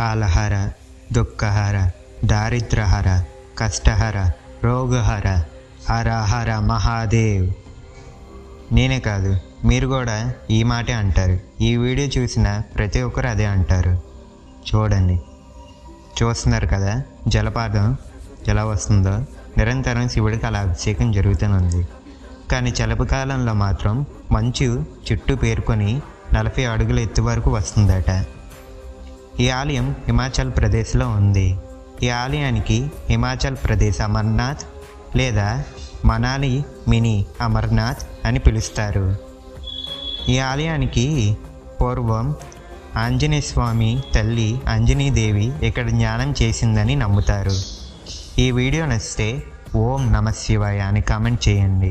కాలహర, దుఃఖహర, దారిద్రహర, కష్టహర, రోగహర, హర హర మహాదేవ్. నేనే కాదు, మీరు కూడా ఈ మాటే అంటారు. ఈ వీడియో చూసిన ప్రతి ఒక్కరు అదే అంటారు. చూడండి, చూస్తున్నారు కదా జలపాతం ఎలా వస్తుందో. నిరంతరం శివుడికి అలా అభిషేకం జరుగుతూనే. కానీ చలికాలంలో మాత్రం మంచు చుట్టూ పేరుకొని 40 అడుగుల ఎత్తు వరకు వస్తుందట. ఈ ఆలయం హిమాచల్ ప్రదేశ్లో ఉంది. ఈ ఆలయానికి హిమాచల్ ప్రదేశ్ అమర్నాథ్ లేదా మనాలి మినీ అమర్నాథ్ అని పిలుస్తారు. ఈ ఆలయానికి పూర్వం ఆంజనేయ స్వామి తల్లి అంజనీదేవి ఇక్కడ ధ్యానం చేసిందని నమ్ముతారు. ఈ వీడియో నచ్చితే ఓం నమః శివాయ అని కామెంట్ చేయండి.